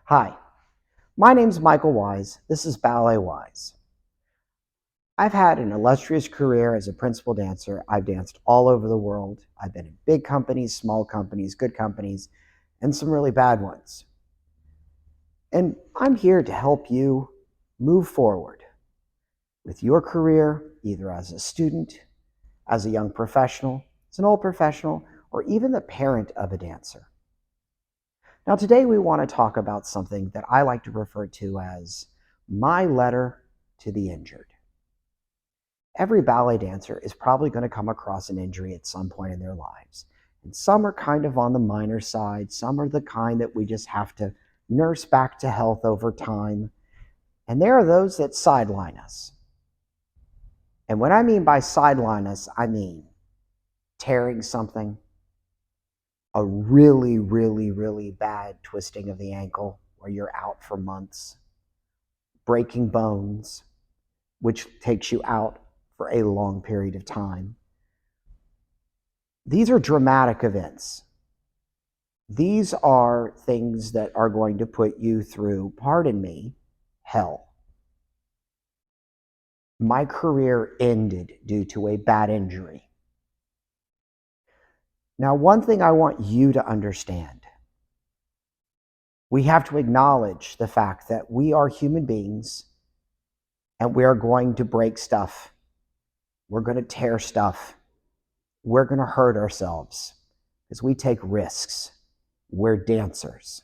Hi, my name's Michael Wise. This is Ballet Wise. I've had an illustrious career as a principal dancer. I've danced all over the world. I've been in big companies, small companies, good companies, and some really bad ones. And I'm here to help you move forward with your career, either as a student, as a young professional, as an old professional, or even the parent of a dancer. Now, today we want to talk about something that I like to refer to as my letter to the injured. Every ballet dancer is probably going to come across an injury at some point in their lives. And some are kind of on the minor side. Some are the kind that we just have to nurse back to health over time. And there are those that sideline us. And what I mean by sideline us, I mean tearing something, a really, really, really bad twisting of the ankle where you're out for months, breaking bones, which takes you out for a long period of time. These are dramatic events. These are things that are going to put you through, pardon me, hell. My career ended due to a bad injury. Now, one thing I want you to understand, we have to acknowledge the fact that we are human beings and we are going to break stuff. We're going to tear stuff. We're going to hurt ourselves because we take risks. We're dancers.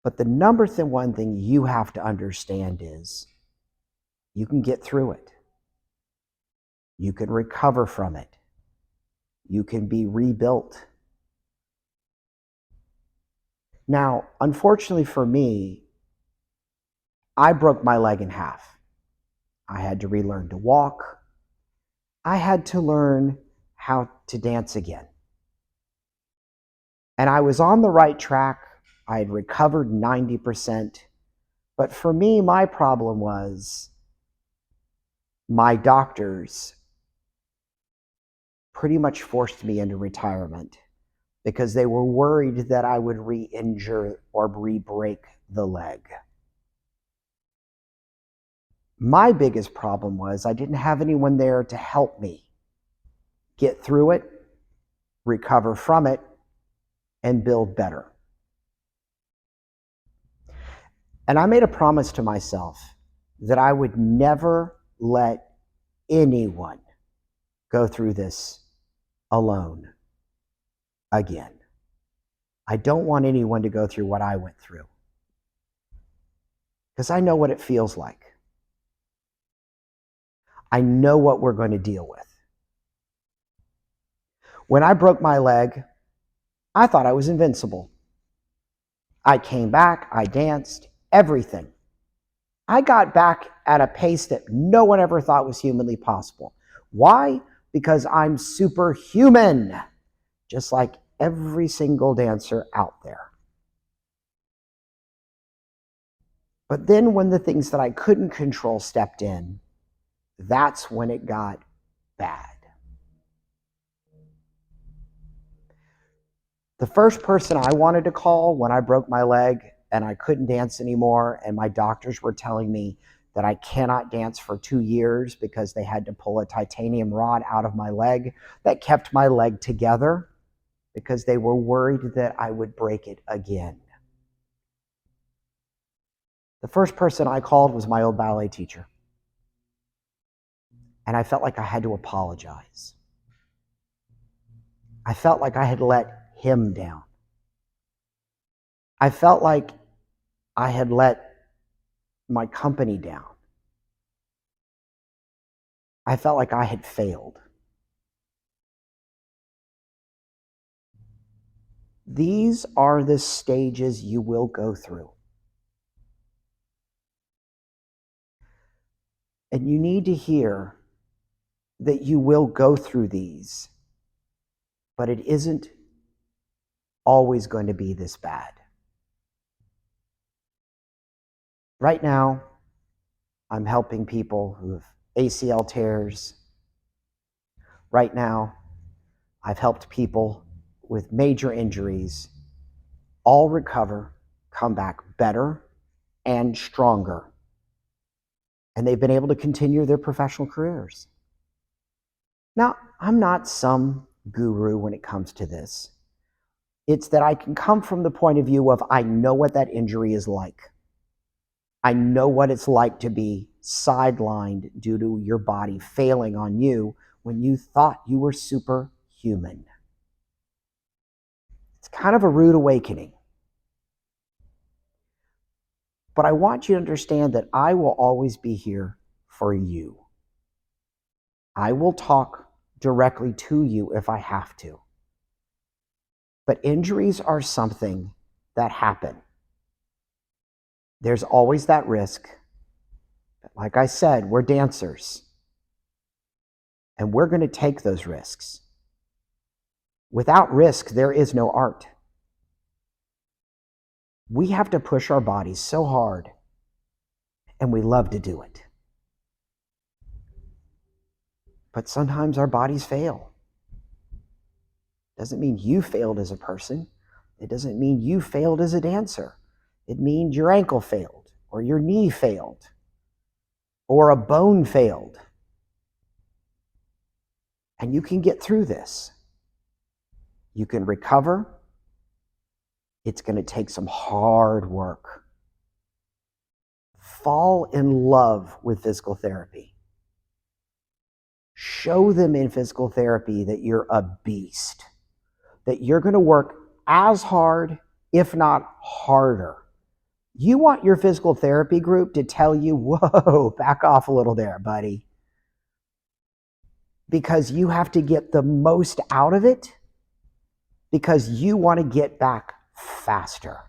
But the number one thing you have to understand is you can get through it. You can recover from it. You can be rebuilt. Now, unfortunately for me, I broke my leg in half. I had to relearn to walk. I had to learn how to dance again. And I was on the right track. I had recovered 90%. But for me, my problem was my doctors pretty much forced me into retirement because they were worried that I would re-injure or re-break the leg. My biggest problem was I didn't have anyone there to help me get through it, recover from it, and build better. And I made a promise to myself that I would never let anyone go through this alone again. I don't want anyone to go through what I went through because I know what it feels like. I know what we're going to deal with. When I broke my leg, I thought I was invincible. I came back, I danced, everything. I got back at a pace that no one ever thought was humanly possible. Why? Because I'm superhuman, just like every single dancer out there. But then when the things that I couldn't control stepped in, that's when it got bad. The first person I wanted to call when I broke my leg and I couldn't dance anymore, and my doctors were telling me that I cannot dance for 2 years because they had to pull a titanium rod out of my leg that kept my leg together because they were worried that I would break it again. The first person I called was my old ballet teacher. And I felt like I had to apologize. I felt like I had let him down. I felt like I had let my company down. I felt like I had failed. These are the stages you will go through. And you need to hear that you will go through these, but it isn't always going to be this bad. Right now, I'm helping people who have ACL tears. Right now, I've helped people with major injuries. all recover, come back better and stronger. And they've been able to continue their professional careers. Now, I'm not some guru when it comes to this. It's that I can come from the point of view of I know what that injury is like. I know what it's like to be sidelined due to your body failing on you when you thought you were superhuman. It's kind of a rude awakening. But I want you to understand that I will always be here for you. I will talk directly to you if I have to. But injuries are something that happen. There's always that risk. But like I said, we're dancers. And we're going to take those risks. Without risk, there is no art. We have to push our bodies so hard, and we love to do it. But sometimes our bodies fail. Doesn't mean you failed as a person. It doesn't mean you failed as a dancer. It means your ankle failed, or your knee failed, or a bone failed. And you can get through this. You can recover. It's going to take some hard work. Fall in love with physical therapy. Show them in physical therapy that you're a beast, that you're going to work as hard, if not harder. You want your physical therapy group to tell you, whoa, back off a little there, buddy. Because you have to get the most out of it, because you want to get back faster.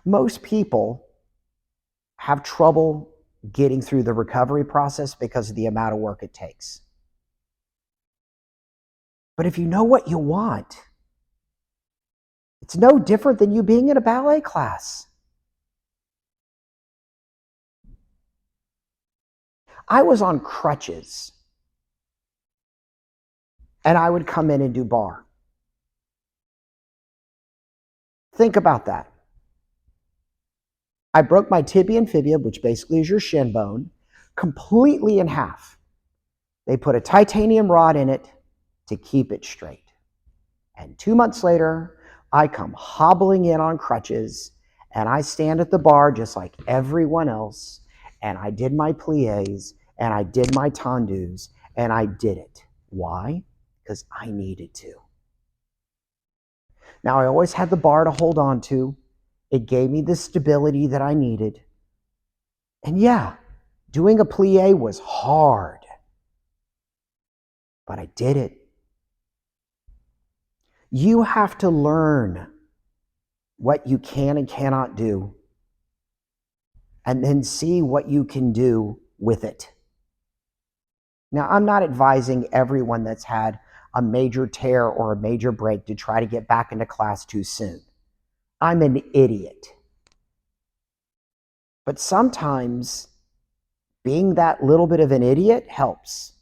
Most people have trouble getting through the recovery process because of the amount of work it takes. But if you know what you want, it's no different than you being in a ballet class. I was on crutches, and I would come in and do bar. Think about that. I broke my tibia and fibula, which basically is your shin bone, completely in half. They put a titanium rod in it to keep it straight. And 2 months later, I come hobbling in on crutches, and I stand at the bar just like everyone else, and I did my pliés, and I did my tendus, and I did it. Why? Because I needed to. Now, I always had the bar to hold on to. It gave me the stability that I needed. And yeah, doing a plie was hard, but I did it. You have to learn what you can and cannot do, and then see what you can do with it. Now, I'm not advising everyone that's had a major tear or a major break to try to get back into class too soon. I'm an idiot. But sometimes being that little bit of an idiot helps,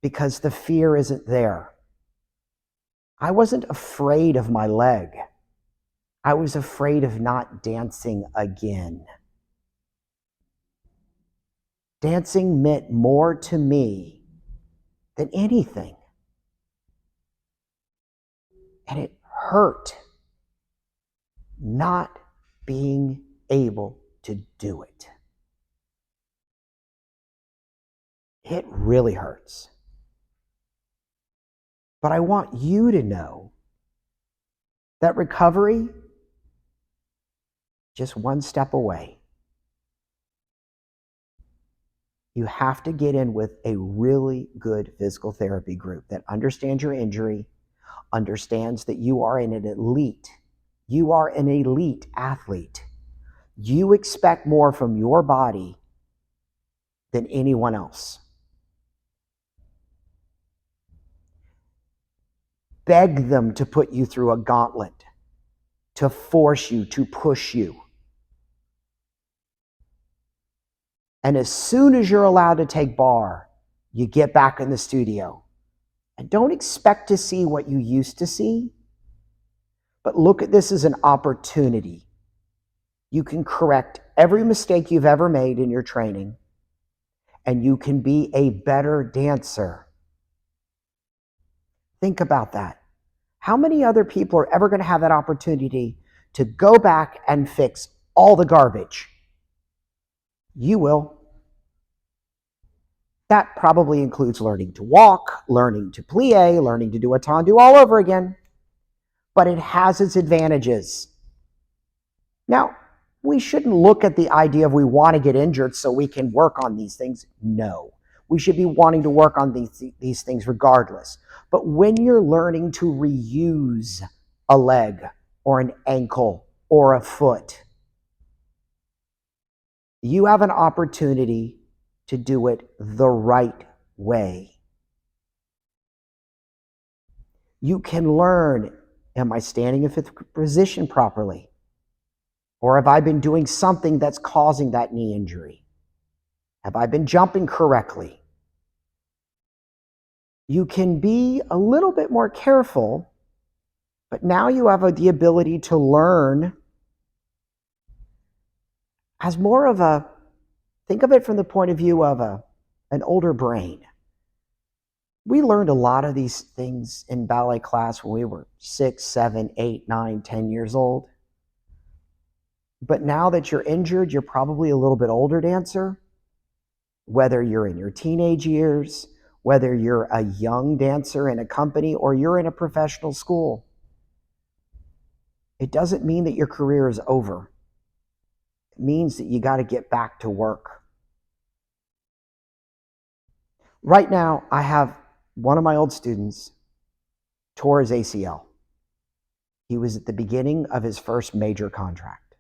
because the fear isn't there. I wasn't afraid of my leg. I was afraid of not dancing again. Dancing meant more to me than anything. And it hurt not being able to do it. It really hurts. But I want you to know that recovery, just one step away. You have to get in with a really good physical therapy group that understands your injury, understands that you are an elite athlete. You expect more from your body than anyone else. Beg them to put you through a gauntlet, to force you, to push you. And as soon as you're allowed to take bar, you get back in the studio. And don't expect to see what you used to see. But look at this as an opportunity. You can correct every mistake you've ever made in your training, and you can be a better dancer. Think about that. How many other people are ever going to have that opportunity to go back and fix all the garbage? You will. That probably includes learning to walk, learning to plie, learning to do a tendu all over again. But it has its advantages. Now, we shouldn't look at the idea of we want to get injured so we can work on these things. No. We should be wanting to work on these things regardless. But when you're learning to reuse a leg or an ankle or a foot, you have an opportunity to do it the right way. You can learn, am I standing in fifth position properly? Or have I been doing something that's causing that knee injury? Have I been jumping correctly? You can be a little bit more careful, but now you have the ability to learn as more of a, think of it from the point of view of an older brain. We learned a lot of these things in ballet class when we were 6, 7, 8, 9, 10 years old. But now that you're injured, you're probably a little bit older dancer, whether you're in your teenage years, whether you're a young dancer in a company, or you're in a professional school. It doesn't mean that your career is over. It means that you got to get back to work. Right now, I have one of my old students tore his ACL. He was at the beginning of his first major contract.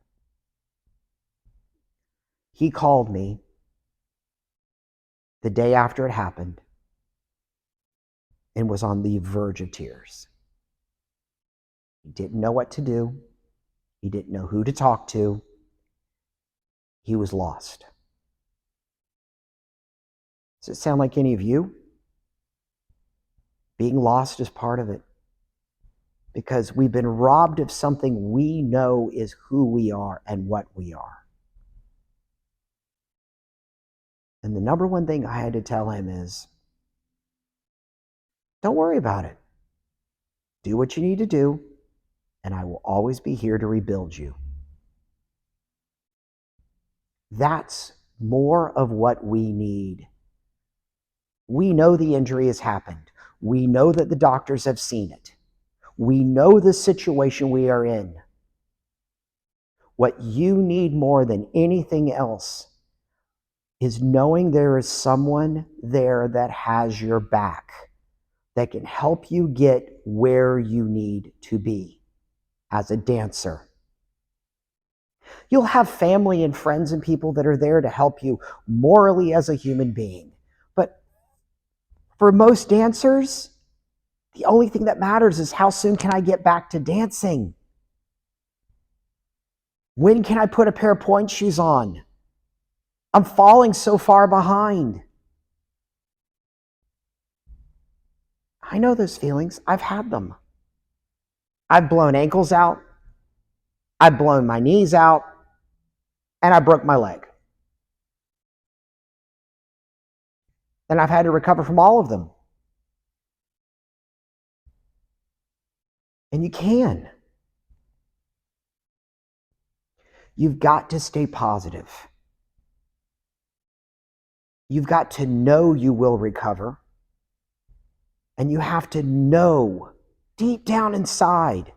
He called me the day after it happened and was on the verge of tears. He didn't know what to do. He didn't know who to talk to. He was lost. Does it sound like any of you? Being lost is part of it, because we've been robbed of something we know is who we are and what we are. And the number one thing I had to tell him is, don't worry about it. Do what you need to do, and I will always be here to rebuild you. That's more of what we need. We know the injury has happened. We know that the doctors have seen it. We know the situation we are in. What you need more than anything else is knowing there is someone there that has your back, that can help you get where you need to be as a dancer. You'll have family and friends and people that are there to help you morally as a human being. But for most dancers, the only thing that matters is how soon can I get back to dancing? When can I put a pair of pointe shoes on? I'm falling so far behind. I know those feelings. I've had them. I've blown ankles out. I've blown my knees out. And I broke my leg. And I've had to recover from all of them. And you can. You've got to stay positive. You've got to know you will recover. And you have to know deep down inside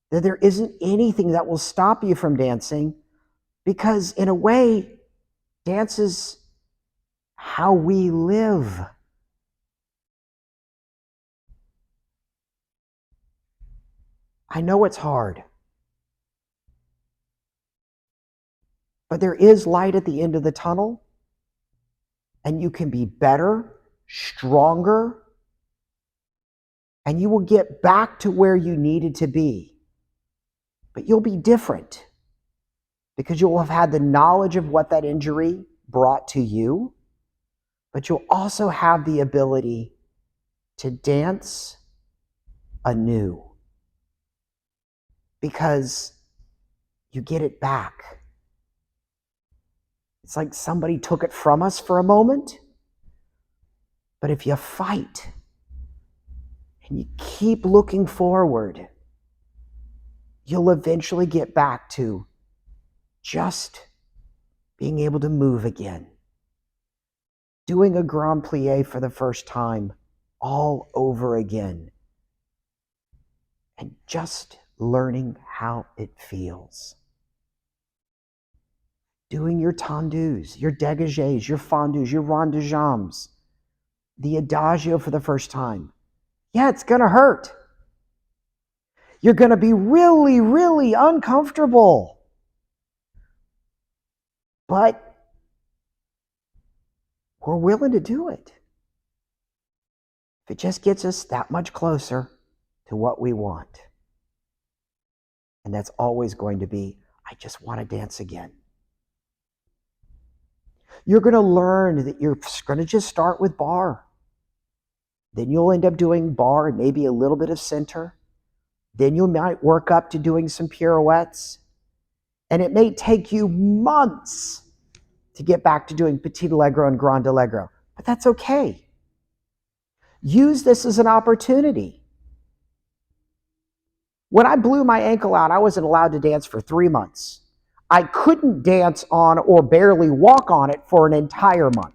that there isn't anything that will stop you from dancing, because in a way, dance is how we live. I know it's hard, but there is light at the end of the tunnel, and you can be better, stronger, and you will get back to where you needed to be. But you'll be different, because you'll have had the knowledge of what that injury brought to you, but you'll also have the ability to dance anew. because you get it back. It's like somebody took it from us for a moment. But if you fight and you keep looking forward, you'll eventually get back to just being able to move again. Doing a grand plie for the first time all over again. And just learning how it feels. Doing your tendus, your dégagés, your fondus, your rond de jambes, the adagio for the first time. Yeah, it's going to hurt. You're going to be really, really uncomfortable. But we're willing to do it. If it just gets us that much closer to what we want. And that's always going to be, I just want to dance again. You're going to learn that you're going to just start with bar. Then you'll end up doing bar and maybe a little bit of center. Then you might work up to doing some pirouettes. And it may take you months to get back to doing petit allegro and grand allegro. But that's okay. Use this as an opportunity. When I blew my ankle out, I wasn't allowed to dance for 3 months. I couldn't dance on or barely walk on it for an entire month.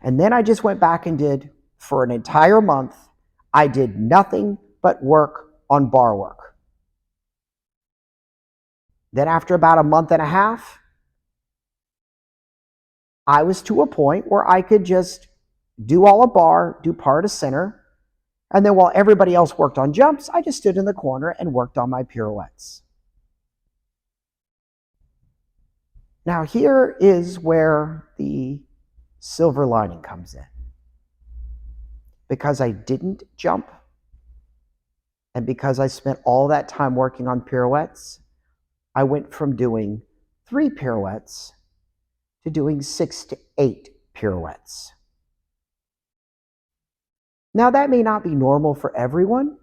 And then I just went back and did, for an entire month, I did nothing but work on bar work. Then after about a month and a half, I was to a point where I could just do all a bar, do part of center, and then while everybody else worked on jumps, I just stood in the corner and worked on my pirouettes. Now here is where the silver lining comes in. Because I didn't jump, and because I spent all that time working on pirouettes, I went from doing 3 pirouettes to doing 6 to 8 pirouettes. Now that may not be normal for everyone,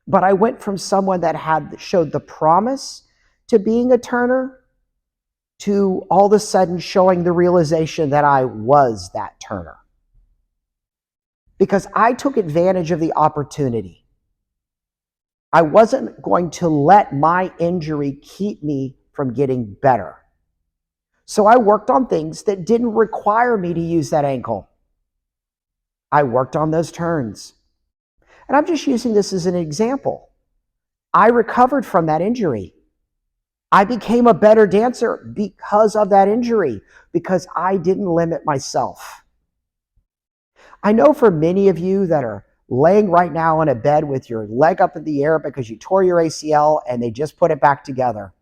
but I went from someone that showed the promise to being a turner to all of a sudden showing the realization that I was that turner. Because I took advantage of the opportunity. I wasn't going to let my injury keep me from getting better. So I worked on things that didn't require me to use that ankle. I worked on those turns. And I'm just using this as an example. I recovered from that injury. I became a better dancer because of that injury, because I didn't limit myself. I know for many of you that are laying right now in a bed with your leg up in the air because you tore your ACL and they just put it back together.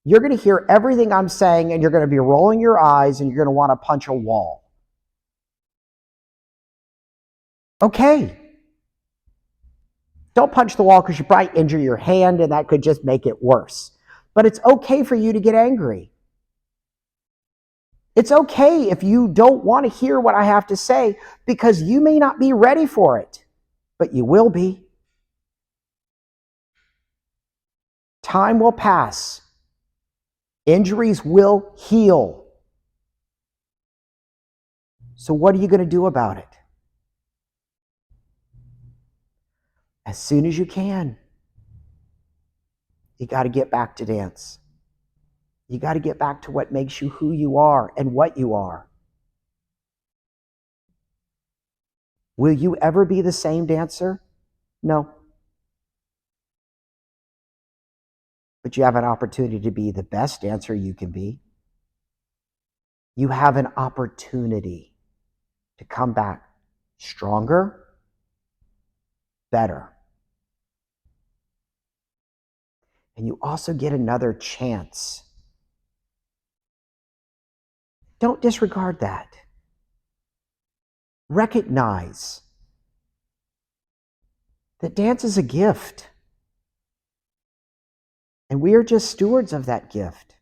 You're going to hear everything I'm saying and you're going to be rolling your eyes and you're going to want to punch a wall. Okay. Don't punch the wall because you probably injure your hand and that could just make it worse. But it's okay for you to get angry. It's okay if you don't want to hear what I have to say because you may not be ready for it, but you will be. Time will pass. Injuries will heal. So what are you going to do about it? As soon as you can, you got to get back to dance. You got to get back to what makes you who you are and what you are. Will you ever be the same dancer? No. But you have an opportunity to be the best dancer you can be. You have an opportunity to come back stronger, better. And you also get another chance. Don't disregard that. Recognize that dance is a gift. And we are just stewards of that gift,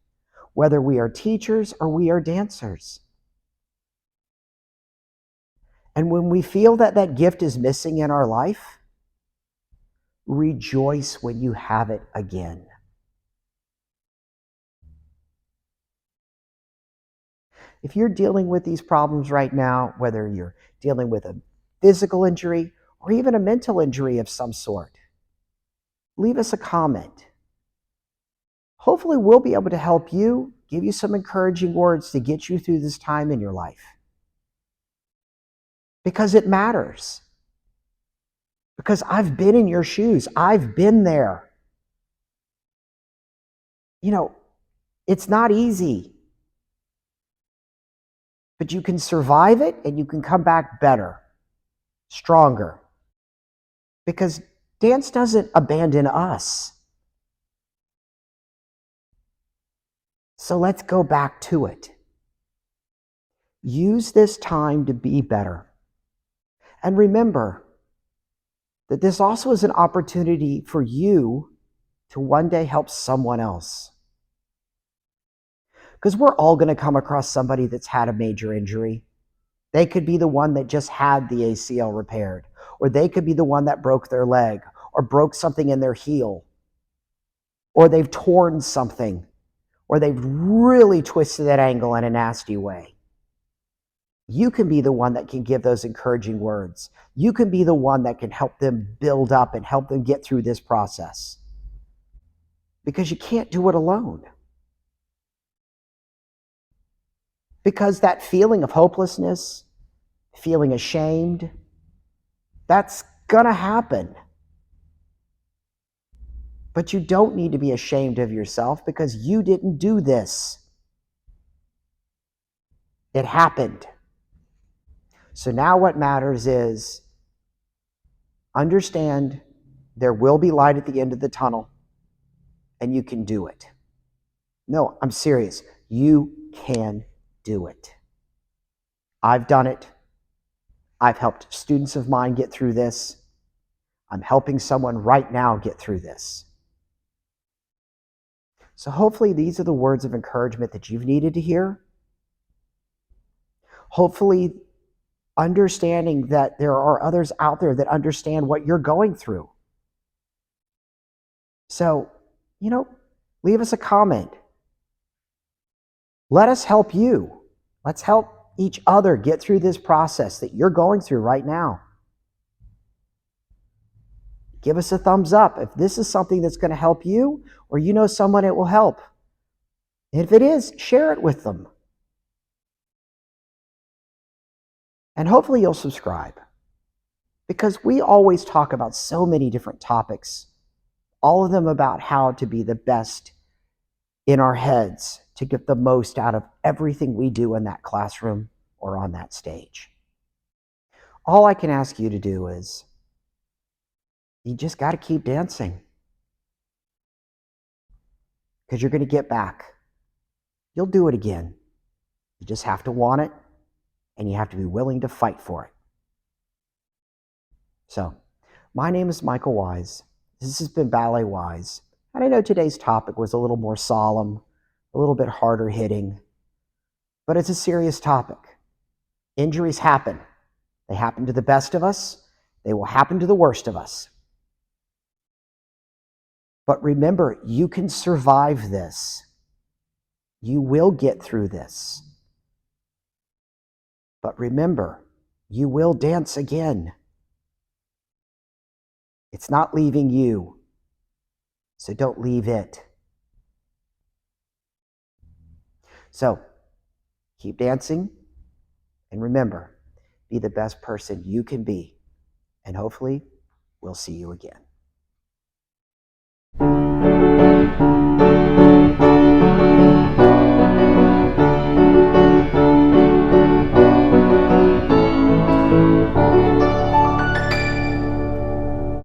whether we are teachers or we are dancers. And when we feel that that gift is missing in our life, Rejoice when you have it again. If you're dealing with these problems right now, whether you're dealing with a physical injury or even a mental injury of some sort, leave us a comment. Hopefully, we'll be able to help you, give you some encouraging words to get you through this time in your life. Because it matters. Because I've been in your shoes. I've been there. It's not easy. But you can survive it and you can come back better, stronger. Because dance doesn't abandon us. So let's go back to it. Use this time to be better. And remember that this also is an opportunity for you to one day help someone else. Because we're all going to come across somebody that's had a major injury. They could be the one that just had the ACL repaired, or they could be the one that broke their leg, or broke something in their heel, or they've torn something, or they've really twisted that ankle in a nasty way. You can be the one that can give those encouraging words. You can be the one that can help them build up and help them get through this process. Because you can't do it alone. Because that feeling of hopelessness, feeling ashamed, that's going to happen. But you don't need to be ashamed of yourself because you didn't do this. It happened. So now what matters is understand there will be light at the end of the tunnel and you can do it. No, I'm serious. You can do it. I've done it. I've helped students of mine get through this. I'm helping someone right now get through this. So hopefully these are the words of encouragement that you've needed to hear. Hopefully understanding that there are others out there that understand what you're going through. So, leave us a comment. Let us help you. Let's help each other get through this process that you're going through right now. Give us a thumbs up if this is something that's going to help you or you know someone it will help. And if it is, share it with them. And hopefully you'll subscribe. Because we always talk about so many different topics, all of them about how to be the best in our heads to get the most out of everything we do in that classroom or on that stage. All I can ask you to do is you just got to keep dancing because you're going to get back. You'll do it again. You just have to want it and you have to be willing to fight for it. So, my name is Michael Wise. This has been Ballet Wise. And I know today's topic was a little more solemn, a little bit harder hitting, but it's a serious topic. Injuries happen. They happen to the best of us. They will happen to the worst of us. But remember, you can survive this. You will get through this. But remember, you will dance again. It's not leaving you, so don't leave it. So, keep dancing, and remember, be the best person you can be, and hopefully, we'll see you again.